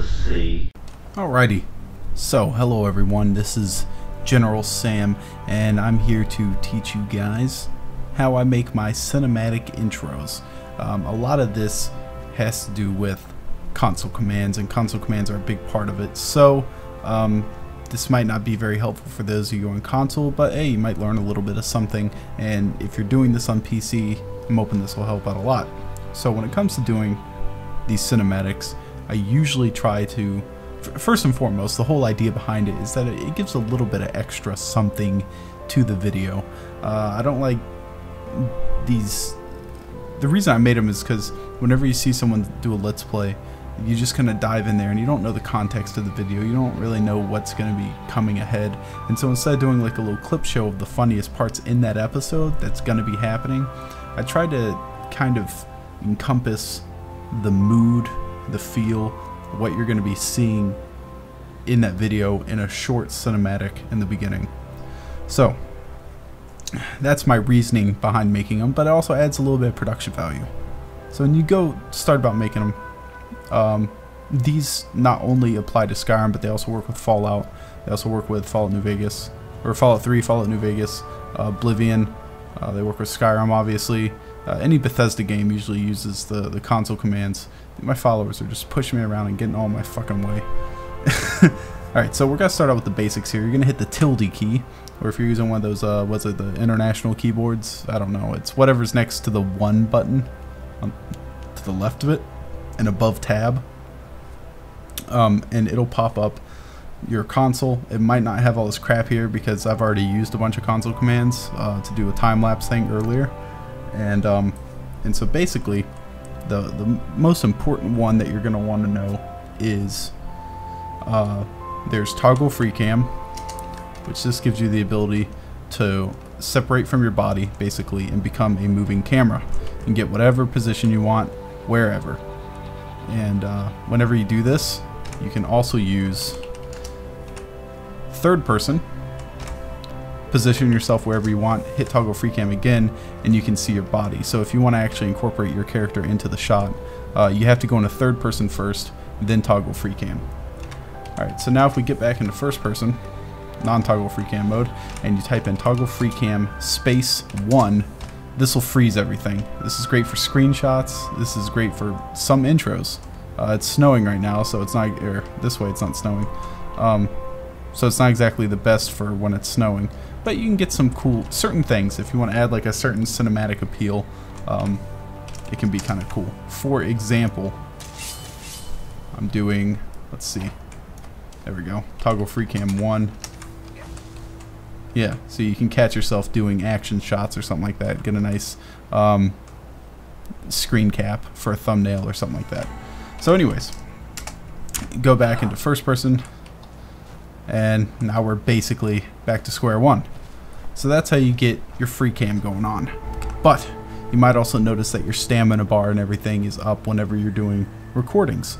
pussy. Alrighty, so hello everyone, this is General Sam, and I'm here to teach you guys how I make my cinematic intros. A lot of this has to do with console commands, and console commands are a big part of it, so this might not be very helpful for those of you on console, but hey, you might learn a little bit of something, and if you're doing this on PC, I'm hoping this will help out a lot. So when it comes to doing these cinematics, I usually try to, first and foremost, the whole idea behind it is that it gives a little bit of extra something to the video. I don't like these. The reason I made them is because whenever you see someone do a Let's Play, you just kind of dive in there and you don't know the context of the video. You don't really know what's going to be coming ahead. And so instead of doing like a little clip show of the funniest parts in that episode that's going to be happening, I try to kind of encompass the mood, the feel, what you're going to be seeing in that video in a short cinematic in the beginning. So that's my reasoning behind making them, but it also adds a little bit of production value. So when you go start about making them, these not only apply to Skyrim, but they also work with Fallout. They also work with Fallout New Vegas, or Fallout 3, Fallout New Vegas, Oblivion. They work with Skyrim, obviously. Any Bethesda game usually uses the console commands. My followers are just pushing me around and getting all my fucking way. Alright, so we're going to start out with the basics here. You're going to hit the tilde key, or if you're using one of those, what's it, the international keyboards? I don't know. It's whatever's next to the 1 button to the left of it and above tab. And it'll pop up your console. It might not have all this crap here because I've already used a bunch of console commands to do a time-lapse thing earlier. And so basically, the most important one that you're going to want to know is there's toggle Freecam, which just gives you the ability to separate from your body basically and become a moving camera and get whatever position you want wherever. And whenever you do this, you can also use third person. Position yourself wherever you want, hit toggle Freecam again, and you can see your body. So if you want to actually incorporate your character into the shot, you have to go into third person first, then toggle Freecam. Alright, so now if we get back into first person, non-toggle Freecam mode, and you type in toggle Freecam space 1, this will freeze everything. This is great for screenshots, this is great for some intros. It's snowing right now, so it's not, or this way it's not snowing. So it's not exactly the best for when it's snowing. But you can get some cool, certain things, if you want to add like a certain cinematic appeal, it can be kind of cool. For example, I'm doing, let's see, there we go, toggle Freecam 1. Yeah, so you can catch yourself doing action shots or something like that, get a nice screen cap for a thumbnail or something like that. So anyways, go back into first person, and now we're basically back to square one. So that's how you get your Freecam going on. But you might also notice that your stamina bar and everything is up whenever you're doing recordings.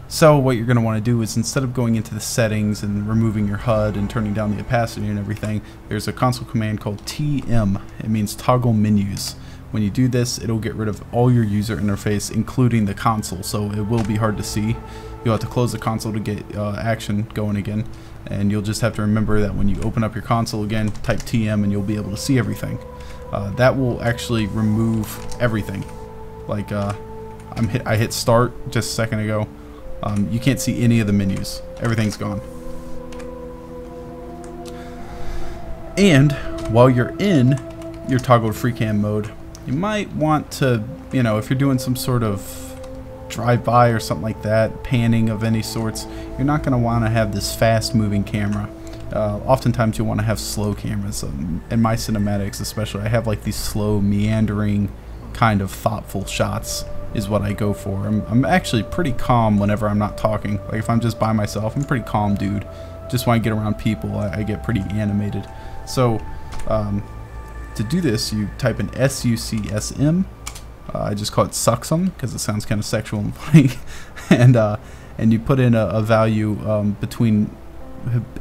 So what you're going to want to do is, instead of going into the settings and removing your HUD and turning down the opacity and everything, there's a console command called TM. It means toggle menus. When you do this, it'll get rid of all your user interface, including the console, so it will be hard to see. You'll have to close the console to get action going again, and you'll just have to remember that when you open up your console again, type TM and you'll be able to see everything. That will actually remove everything. Like I hit start just a second ago. You can't see any of the menus. Everything's gone. And while you're in your toggled Freecam mode, you might want to, you know, if you're doing some sort of drive-by or something like that, panning of any sorts, you're not going to want to have this fast-moving camera. Oftentimes you want to have slow cameras. In my cinematics especially, I have like these slow, meandering, kind of thoughtful shots is what I go for. I'm actually pretty calm whenever I'm not talking. Like if I'm just by myself, I'm a pretty calm dude. Just when I get around people, I get pretty animated. So to do this, you type in sucsm. I just call it sucsm because it sounds kind of sexual and funny. And you put in a value between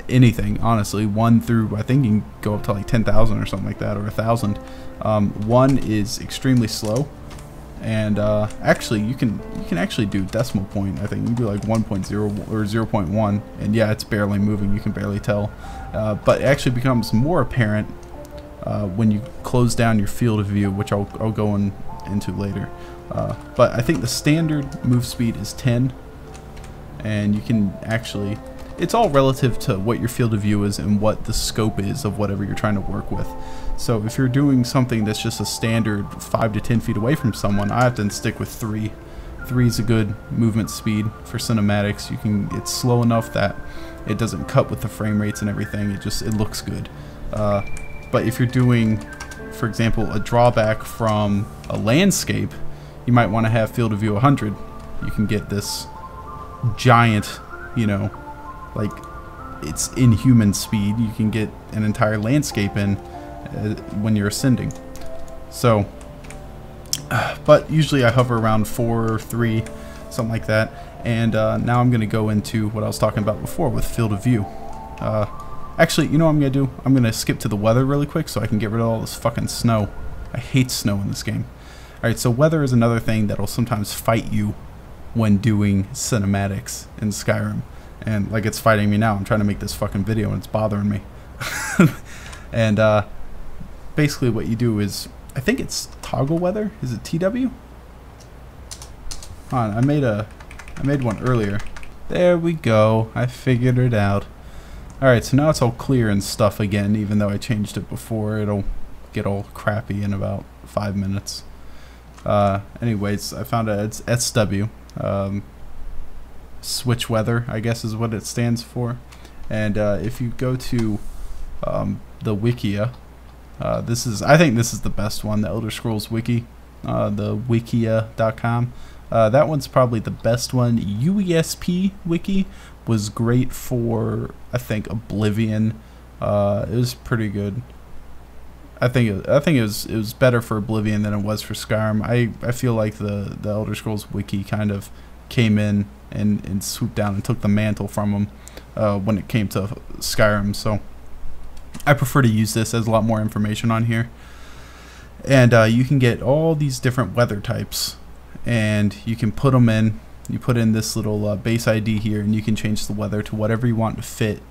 anything, honestly, 1 through, I think you can go up to like 10,000 or something like that, or 1,000. 1 is extremely slow, And actually, you can actually do decimal point. I think you can do like 1.0 or 0.1, and yeah, it's barely moving. You can barely tell, but it actually becomes more apparent when you close down your field of view, which I'll go into later. But I think the standard move speed is 10, and you can actually, it's all relative to what your field of view is and what the scope is of whatever you're trying to work with. So if you're doing something that's just a standard 5 to 10 feet away from someone, I have to stick with 3. 3 is a good movement speed for cinematics. It's slow enough that it doesn't cut with the frame rates and everything. It looks good. But if you're doing, for example, a drawback from a landscape, you might want to have field of view 100. You can get this giant, you know, like it's inhuman speed. You can get an entire landscape in when you're ascending. So, but usually I hover around 4 or 3, something like that. And now I'm going to go into what I was talking about before with field of view. Actually, you know what I'm going to do? I'm going to skip to the weather really quick so I can get rid of all this fucking snow. I hate snow in this game. Alright, so weather is another thing that'll sometimes fight you when doing cinematics in Skyrim. And like it's fighting me now. I'm trying to make this fucking video and it's bothering me. And basically what you do is, I think it's toggle weather. Is it TW? Hold on, I made one earlier. There we go. I figured it out. Alright, so now it's all clear and stuff again, even though I changed it before. It'll get all crappy in about 5 minutes. Anyways, I found out it's SW. Switch weather, I guess is what it stands for. And if you go to the Wikia, I think this is the best one, the Elder Scrolls Wiki, the wikia.com. That one's probably the best one. UESP Wiki was great for, I think, Oblivion. It was pretty good. I think it was better for Oblivion than it was for Skyrim. I feel like the Elder Scrolls Wiki kind of came in and swooped down and took the mantle from them when it came to Skyrim. So I prefer to use this. There's a lot more information on here, and you can get all these different weather types, and you can put them in. You put in this little base ID here, and you can change the weather to whatever you want to fit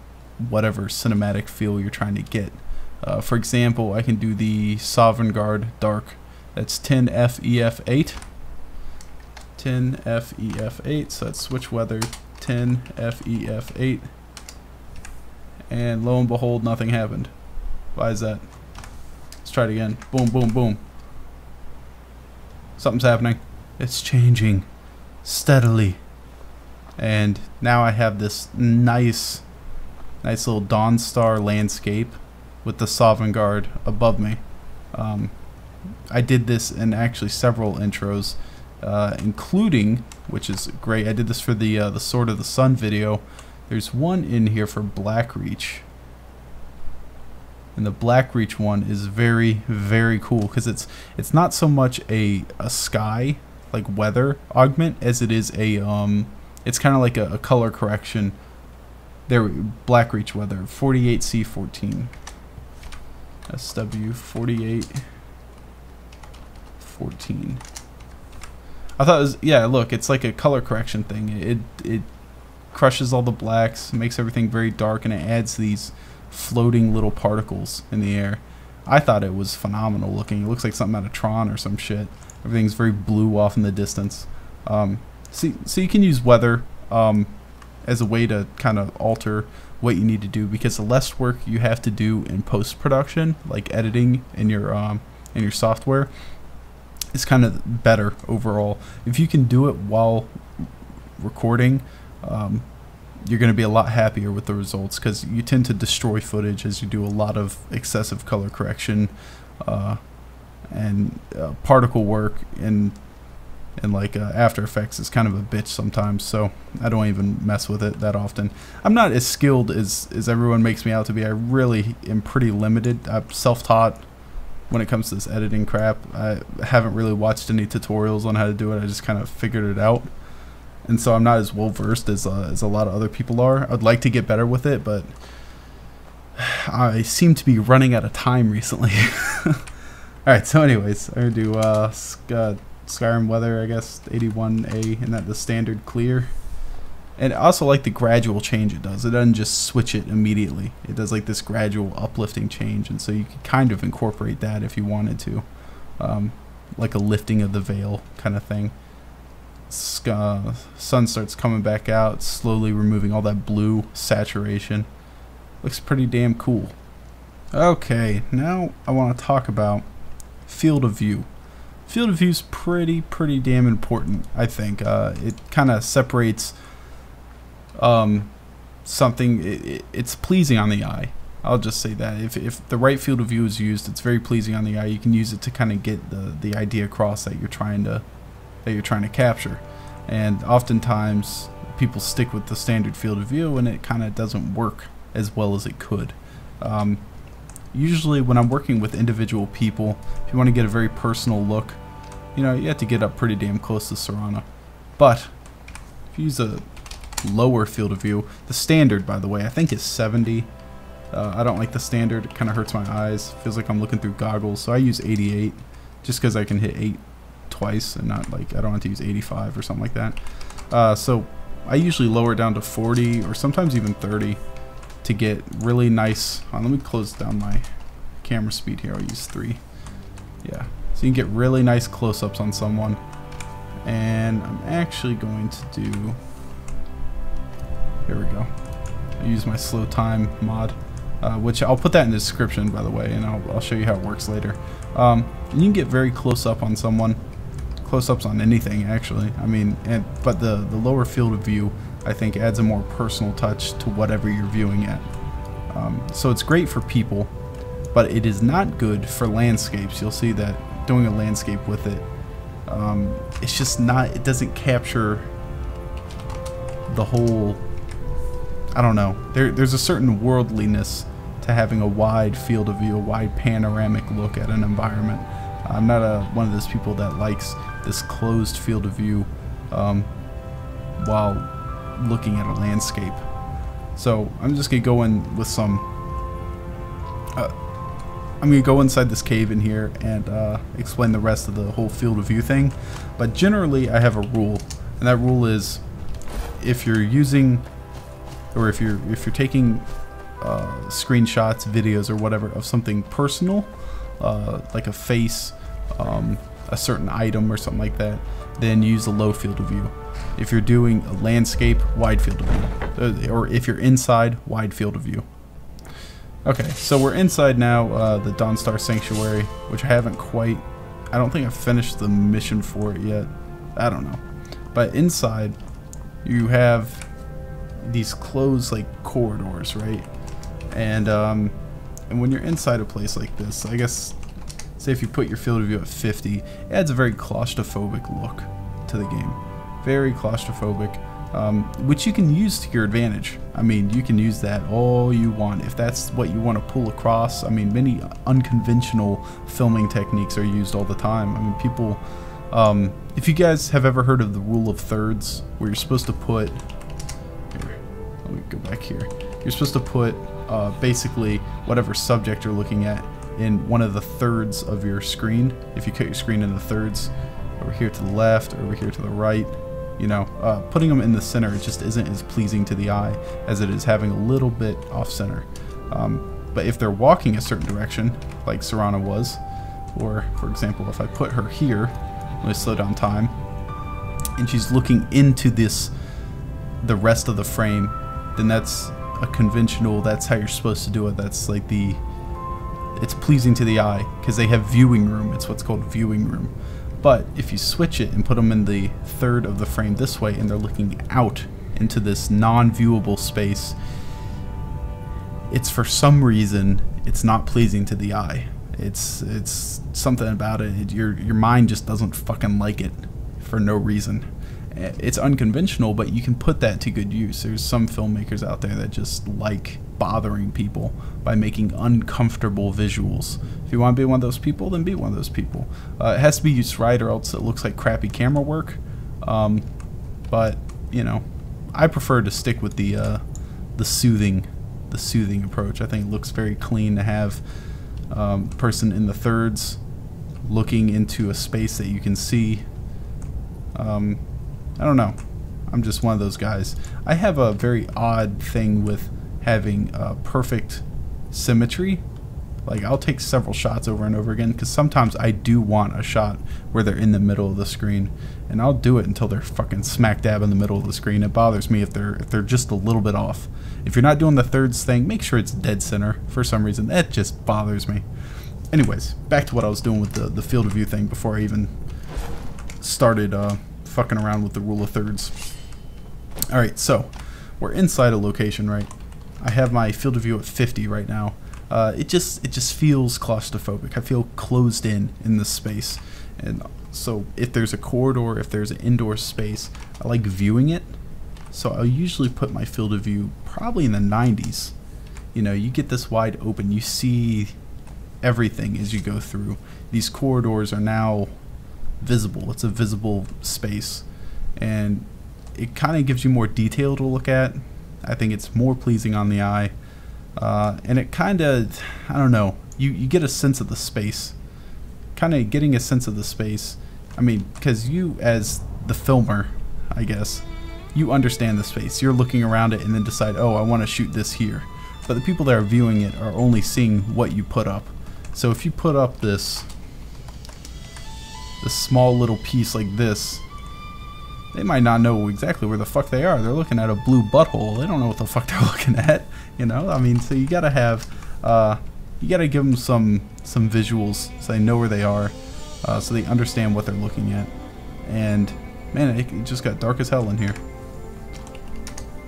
whatever cinematic feel you're trying to get. For example, I can do the Sovngarde Dark. That's 10FEF8. 10FEF8, so that's switch weather 10FEF8. And lo and behold, nothing happened. Why is that? Let's try it again. Boom, boom, boom. Something's happening. It's changing steadily. And now I have this nice little Dawn Star landscape with the Sovngarde above me. I did this in actually several intros, including, which is great, I did this for the Sword of the Sun video. There's one in here for Blackreach, and the Blackreach one is very, very cool because it's not so much a sky like weather augment as it is a it's kind of like a color correction. There, Blackreach weather 48C14. SW 4814. I thought it was, yeah, look, it's like a color correction thing. It crushes all the blacks, makes everything very dark, and it adds these floating little particles in the air. I thought it was phenomenal looking. It looks like something out of Tron or some shit. Everything's very blue off in the distance. So you can use weather as a way to kind of alter what you need to do, because the less work you have to do in post-production, like editing in your software, is kind of better overall. If you can do it while recording, you're going to be a lot happier with the results, because you tend to destroy footage as you do a lot of excessive color correction and particle work, and like After Effects is kind of a bitch sometimes, so I don't even mess with it that often. I'm not as skilled as everyone makes me out to be. I really am pretty limited. I'm self-taught when it comes to this editing crap. I haven't really watched any tutorials on how to do it. I just kind of figured it out, and so I'm not as well versed as a lot of other people are. I'd like to get better with it, but I seem to be running out of time recently. Alright, so anyways, I'm going to do Skyrim Weather, I guess, 81A, and that the standard clear. And I also like the gradual change it does. It doesn't just switch it immediately. It does like this gradual uplifting change, and so you can kind of incorporate that if you wanted to. Like a lifting of the veil kind of thing. Sun starts coming back out, slowly removing all that blue saturation. Looks pretty damn cool. Okay, now I want to talk about field of view. Field of view is pretty damn important, I think. It kind of separates something. It's pleasing on the eye. I'll just say that if the right field of view is used, it's very pleasing on the eye. You can use it to kind of get the idea across that you're trying to capture. And oftentimes people stick with the standard field of view, and it kind of doesn't work as well as it could. Usually when I'm working with individual people, if you want to get a very personal look, you know, you have to get up pretty damn close to Serana. But if you use a lower field of view, the standard, by the way, I think is 70. I don't like the standard. It kind of hurts my eyes. Feels like I'm looking through goggles. So I use 88 just because I can hit 8 twice and not like I don't have to use 85 or something like that. So I usually lower it down to 40 or sometimes even 30 to get really nice. Let me close down my camera speed here. I'll use 3. Yeah. So you can get really nice close-ups on someone. And I'm actually going to do... Here we go. I use my slow time mod, which I'll put that in the description, by the way, and I'll show you how it works later. And you can get very close up on someone, close-ups on anything actually. I mean, but the lower field of view, I think, adds a more personal touch to whatever you're viewing at. So it's great for people, but it is not good for landscapes. You'll see that doing a landscape with it, it's just not. It doesn't capture the whole. I don't know. There's a certain worldliness to having a wide field of view, a wide panoramic look at an environment. I'm not one of those people that likes this closed field of view while looking at a landscape. So I'm just gonna go in with some. I'm gonna go inside this cave in here and explain the rest of the whole field of view thing. But generally, I have a rule, and that rule is if you're using or if you're taking screenshots, videos, or whatever of something personal, like a face, a certain item, or something like that, then use a low field of view. If you're doing a landscape, wide field of view, or if you're inside, wide field of view. Okay, so we're inside now, the Dawnstar Sanctuary, which I don't think I've finished the mission for it yet. I don't know. But inside, you have these closed like corridors, right? And when you're inside a place like this, I guess, say if you put your field of view at 50, it adds a very claustrophobic look to the game. Very claustrophobic, which you can use to your advantage. I mean, you can use that all you want if that's what you want to pull across. I mean, many unconventional filming techniques are used all the time. I mean, people, if you guys have ever heard of the rule of thirds, where you're supposed to put, here, let me go back here. You're supposed to put basically whatever subject you're looking at in one of the thirds of your screen. If you cut your screen into thirds, over here to the left, over here to the right, you know, putting them in the center just isn't as pleasing to the eye as it is having a little bit off center. But if they're walking a certain direction, like Serana was, or for example, if I put her here, let me slow down time, and she's looking into the rest of the frame, then that's a conventional, that's how you're supposed to do it. That's like it's pleasing to the eye because they have viewing room. It's what's called viewing room. But if you switch it and put them in the third of the frame this way, and they're looking out into this non-viewable space, it's for some reason it's not pleasing to the eye. It's something about it. Your mind just doesn't fucking like it for no reason. It's unconventional, but you can put that to good use. There's some filmmakers out there that just like bothering people by making uncomfortable visuals. If you want to be one of those people, then be one of those people. It has to be used right, or else it looks like crappy camera work. But you know, I prefer to stick with the soothing approach. I think it looks very clean to have person in the thirds looking into a space that you can see. I don't know. I'm just one of those guys. I have a very odd thing with having perfect symmetry. Like, I'll take several shots over and over again, because sometimes I do want a shot where they're in the middle of the screen, and I'll do it until they're fucking smack dab in the middle of the screen. It bothers me if they're just a little bit off. If you're not doing the thirds thing, make sure it's dead center. For some reason, that just bothers me. Anyways, back to what I was doing with the field of view thing before I even started fucking around with the rule of thirds. Alright, so we're inside a location, right? I have my field of view at 50 right now. It just feels claustrophobic. I feel closed in this space. And so if there's a corridor, if there's an indoor space, I like viewing it. So I'll usually put my field of view probably in the 90s. You know, you get this wide open, you see everything as you go through. These corridors are now visible. It's a visible space, and it kind of gives you more detail to look at. I think it's more pleasing on the eye, and it kind of, I don't know, you get a sense of the space. Kind of getting a sense of the space, I mean, because you as the filmer, I guess, you understand the space. You're looking around it and then decide, oh, I want to shoot this here. But the people that are viewing it are only seeing what you put up. So if you put up this small little piece like this, they might not know exactly where the fuck they are. They're looking at a blue butthole. They don't know what the fuck they're looking at. You know, I mean, so you gotta have, you gotta give them some visuals so they know where they are, so they understand what they're looking at. And man, it just got dark as hell in here.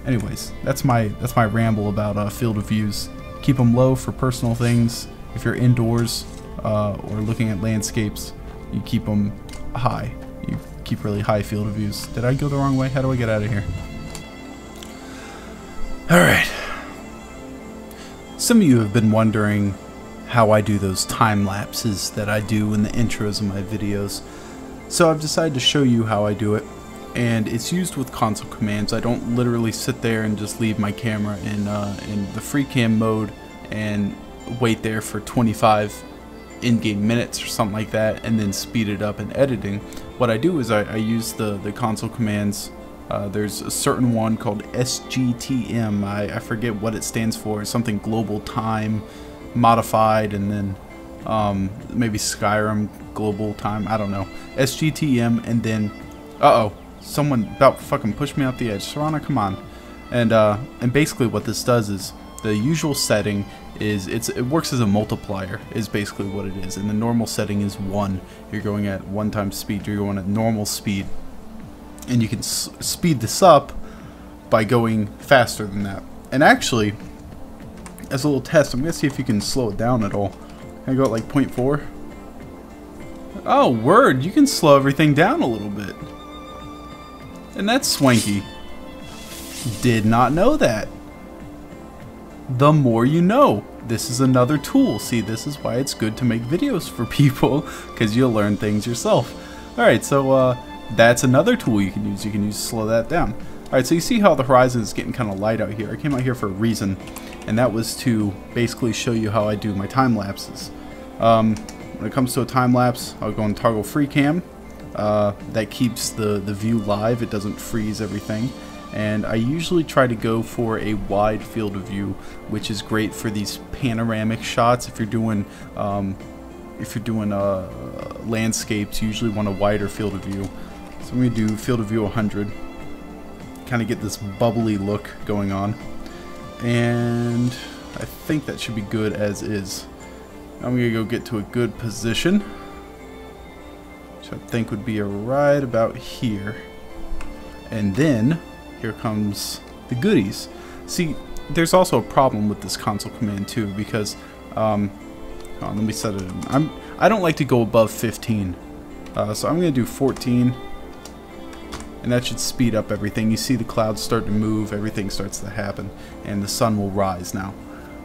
Anyways, that's my ramble about field of views. Keep them low for personal things. If you're indoors or looking at landscapes, you keep them high. You keep really high field of views. Did I go the wrong way? How do I get out of here? Alright. Some of you have been wondering how I do those time lapses that I do in the intros of my videos. So I've decided to show you how I do it. And it's used with console commands. I don't literally sit there and just leave my camera in the Freecam mode and wait there for 25 in-game minutes or something like that and then speed it up in editing. What I do is I use the console commands. There's a certain one called sgtm. I forget what it stands for. It's something global time modified, and then maybe Skyrim global time. I don't know. sgtm, and then someone about fucking pushed me off the edge. Serrana, come on. And basically what this does is, the usual setting is it works as a multiplier, is basically what it is. And the normal setting is 1. You're going at 1 times speed. You're going at normal speed. And you can speed this up by going faster than that. And actually, as a little test, I'm going to see if you can slow it down at all. Can I go at like 0.4? Oh, word, you can slow everything down a little bit. And that's swanky. Did not know that. The more you know. This is another tool. See, this is why it's good to make videos for people, because you'll learn things yourself. Alright, so that's another tool you can use. You can use to slow that down. Alright, so you see how the horizon is getting kind of light out here. I came out here for a reason, and that was to basically show you how I do my time lapses. When it comes to a time lapse, I'll go and toggle Freecam. That keeps the view live. It doesn't freeze everything. And I usually try to go for a wide field of view, which is great for these panoramic shots. If you're doing landscapes, you usually want a wider field of view. So I'm going to do field of view 100, kind of get this bubbly look going on, and I think that should be good as is. I'm going to go get to a good position, which I think would be right about here, and then here comes the goodies. See, there's also a problem with this console command too, because hold on, let me set it. I don't like to go above 15, so I'm going to do 14, and that should speed up everything. You see the clouds start to move, everything starts to happen, and the sun will rise now.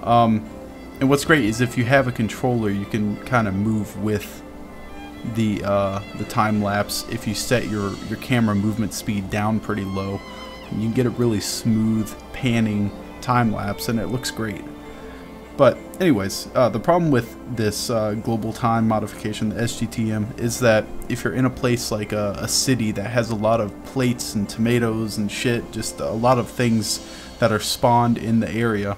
And what's great is if you have a controller, you can kind of move with the time lapse. If you set your camera movement speed down pretty low, you can get a really smooth panning time lapse, and it looks great. But anyways, the problem with this global time modification, the sgtm, is that if you're in a place like a city that has a lot of plates and tomatoes and shit, just a lot of things that are spawned in the area,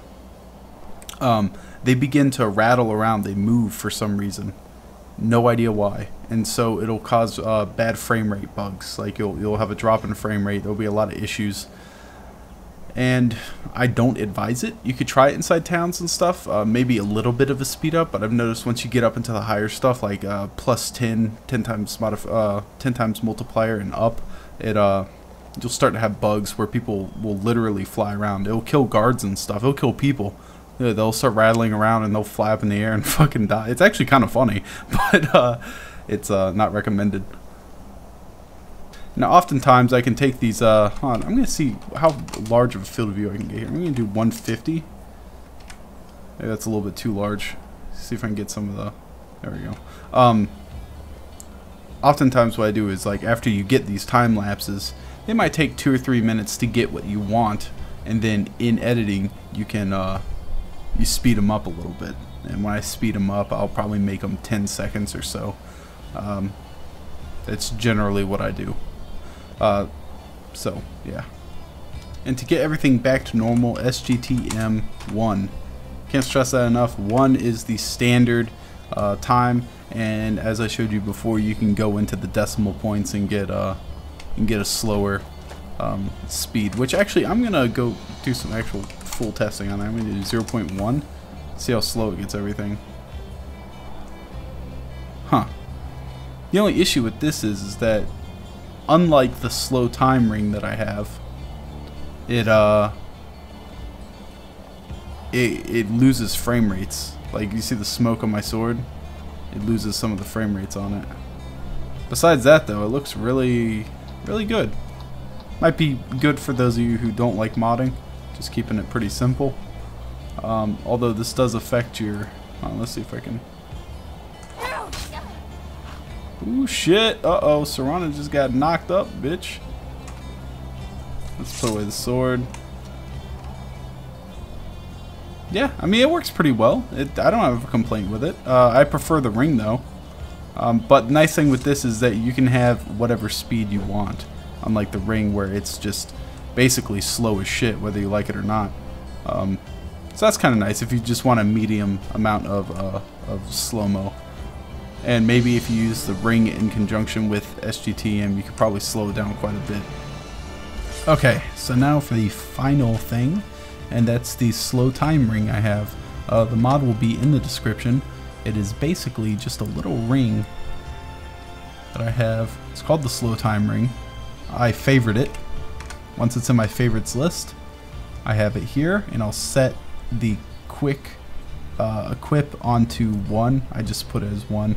they begin to rattle around. They move for some reason, no idea why, and so it'll cause bad frame rate bugs. Like you'll have a drop in frame rate. There'll be a lot of issues. And I don't advise it. You could try it inside towns and stuff, maybe a little bit of a speed up, but I've noticed once you get up into the higher stuff, like plus 10 times multiplier and up, you'll start to have bugs where people will literally fly around. It'll kill guards and stuff. It'll kill people. They'll start rattling around and they'll fly up in the air and fucking die. It's actually kind of funny, but it's not recommended. Now, oftentimes I can take these, hold on, I'm going to see how large of a field of view I can get here. I'm going to do 150. Maybe that's a little bit too large. See if I can get some of the, there we go. Oftentimes what I do is, like, after you get these time lapses, they might take 2 or 3 minutes to get what you want, and then in editing, you can, you speed them up a little bit. And when I speed them up, I'll probably make them 10 seconds or so. That's generally what I do. So yeah, and to get everything back to normal, sgtm 1. Can't stress that enough. 1 is the standard time, and as I showed you before, you can go into the decimal points and get a slower speed. Which actually, I'm gonna go do some actual full testing on that. I'm gonna do 0.1. See how slow it gets everything. Huh. The only issue with this is that, unlike the slow time ring that I have, it loses frame rates. Like, you see the smoke on my sword? It loses some of the frame rates on it. Besides that, though, it looks really, really good. Might be good for those of you who don't like modding, just keeping it pretty simple. Although this does affect your, let's see if I can. Ooh, shit. Uh-oh, Serana just got knocked up, bitch. Let's put away the sword. Yeah, I mean, it works pretty well. I don't have a complaint with it. I prefer the ring, though. But the nice thing with this is that you can have whatever speed you want. Unlike the ring, where it's just basically slow as shit, whether you like it or not. So that's kind of nice if you just want a medium amount of slow-mo. And maybe if you use the ring in conjunction with sgtm, you could probably slow it down quite a bit. Okay, so now for the final thing, and that's the slow time ring I have. The mod will be in the description. It is basically just a little ring that I have. It's called the slow time ring. I favorite it. Once it's in my favorites list, I have it here, and I'll set the quick equip onto 1. I just put it as 1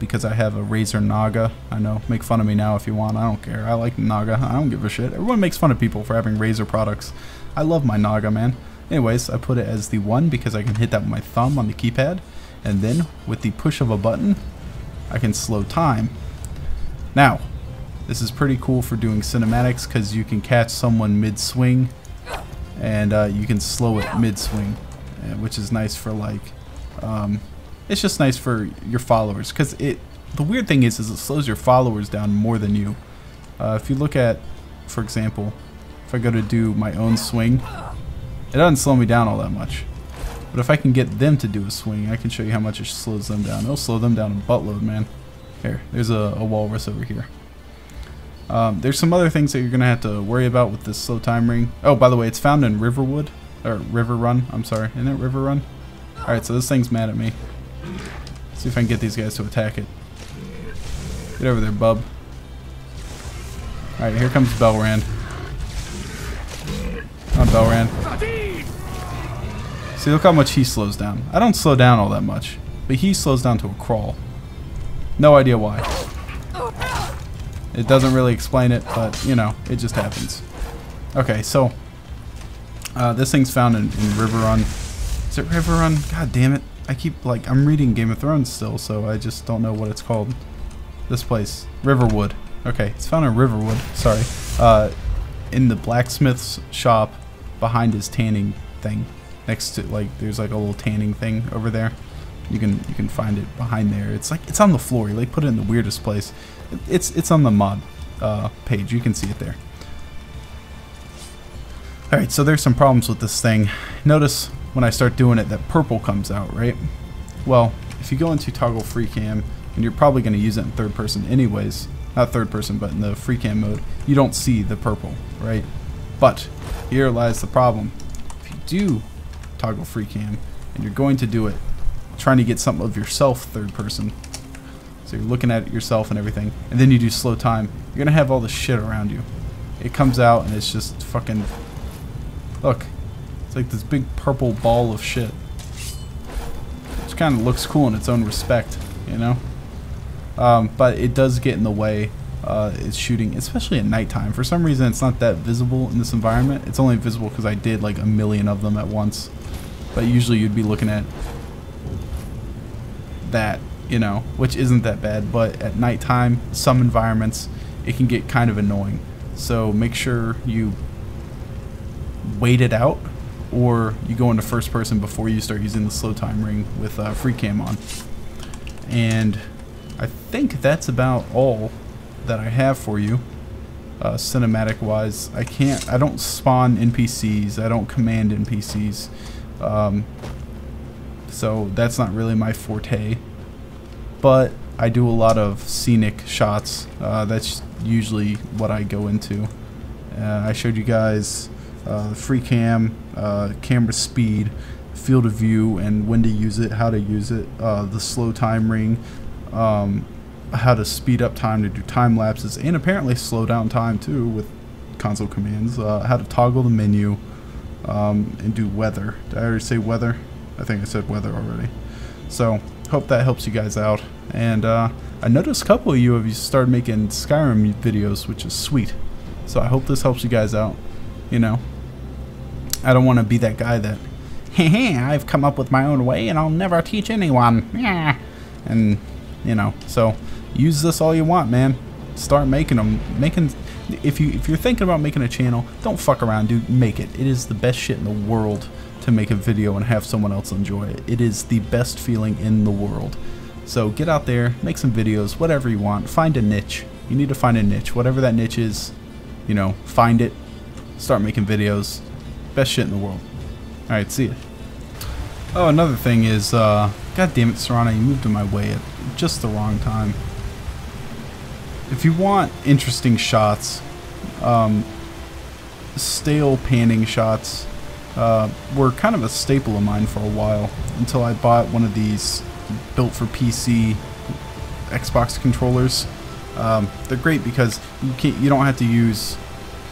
because I have a Razor Naga. I know, make fun of me now if you want. I don't care. I like Naga. I don't give a shit. Everyone makes fun of people for having Razor products. I love my Naga, man. Anyways, I put it as the 1 because I can hit that with my thumb on the keypad, and then with the push of a button, I can slow time. Now, this is pretty cool for doing cinematics because you can catch someone mid-swing, and you can slow it mid-swing. Which is nice for, like, it's just nice for your followers, because the weird thing is it slows your followers down more than you. If you look at, for example, if I go to do my own swing, it doesn't slow me down all that much. But if I can get them to do a swing, I can show you how much it slows them down. It'll slow them down a buttload, man. Here, there's a walrus over here. There's some other things that you're going to have to worry about with this slow time ring. Oh, by the way, it's found in Riverwood. Or River Run, I'm sorry. Isn't it River Run? Alright, so this thing's mad at me. Let's see if I can get these guys to attack it. Get over there, bub. Alright, here comes Belrand. Come on, Belrand. See, look how much he slows down. I don't slow down all that much, but he slows down to a crawl. No idea why. It doesn't really explain it, but, you know, it just happens. Okay, so this thing's found in River Run. Is it River Run? God damn it. I keep, like, I'm reading Game of Thrones still, so I just don't know what it's called. This place. Riverwood. Okay, it's found in Riverwood. Sorry. In the blacksmith's shop behind his tanning thing. next to, like, there's like a little tanning thing over there. You can find it behind there. It's like, it's on the floor. You like put it in the weirdest place. It's on the mod page. You can see it there. Alright, so there's some problems with this thing. Notice when I start doing it that purple comes out, right? Well, if you go into toggle Freecam, and you're probably going to use it in third person anyways, not third person, but in the Freecam mode, you don't see the purple, right? But here lies the problem. If you do toggle Freecam, and you're going to do it trying to get something of yourself third person, so you're looking at it yourself and everything, and then you do slow time, you're going to have all this shit around you. It comes out and it's just fucking... Look, it's like this big purple ball of shit. Which kind of looks cool in its own respect, you know? But it does get in the way. It's shooting, especially at nighttime. For some reason, it's not that visible in this environment. It's only visible because I did like a million of them at once. But usually you'd be looking at that, you know, which isn't that bad. But at nighttime, some environments, it can get kind of annoying. So make sure you wait it out, or you go into first person before you start using the slow time ring with Freecam on. And I think that's about all that I have for you, cinematic wise. I don't spawn NPCs, I don't command NPCs, so that's not really my forte, but I do a lot of scenic shots. That's usually what I go into. I showed you guys Freecam, camera speed, field of view, and when to use it, how to use it, the slow time ring, how to speed up time to do time lapses, and apparently slow down time too with console commands, how to toggle the menu, and do weather. Did I already say weather? I think I said weather already. So hope that helps you guys out. And I noticed a couple of you have started making Skyrim videos, which is sweet. So I hope this helps you guys out. You know, I don't want to be that guy that, hey, I've come up with my own way and I'll never teach anyone. Yeah. And, you know, so use this all you want, man. Start making them. If you're thinking about making a channel, don't fuck around, dude. Make it. It is the best shit in the world to make a video and have someone else enjoy it. It is the best feeling in the world. So get out there, make some videos, whatever you want. Find a niche. You need to find a niche. Whatever that niche is, you know, find it. Start making videos. Best shit in the world. Alright, see ya. Oh, another thing is, god damn it, Serrano, you moved in my way at just the wrong time. If you want interesting shots, stale panning shots were kind of a staple of mine for a while, until I bought one of these built for PC Xbox controllers. They're great because you don't have to use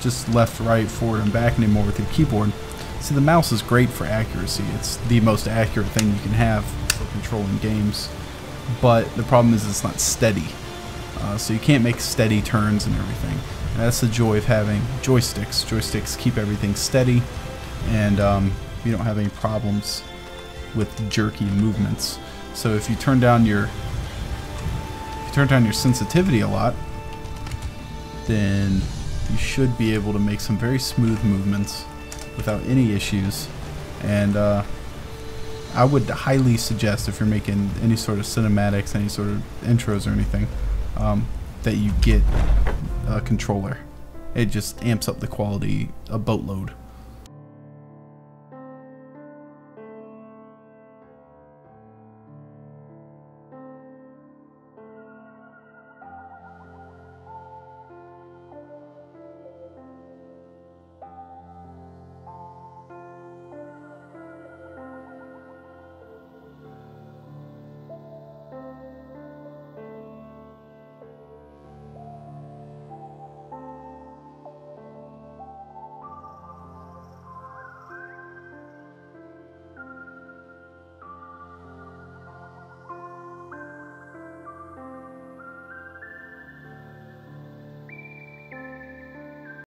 just left, right, forward, and back anymore with your keyboard. See, the mouse is great for accuracy. It's the most accurate thing you can have for controlling games. But the problem is it's not steady. So you can't make steady turns and everything. And that's the joy of having joysticks. Joysticks keep everything steady, and you don't have any problems with jerky movements. So if you turn down your sensitivity a lot, then you should be able to make some very smooth movements without any issues. And I would highly suggest, if you're making any sort of cinematics, any sort of intros or anything, that you get a controller. It just amps up the quality a boatload.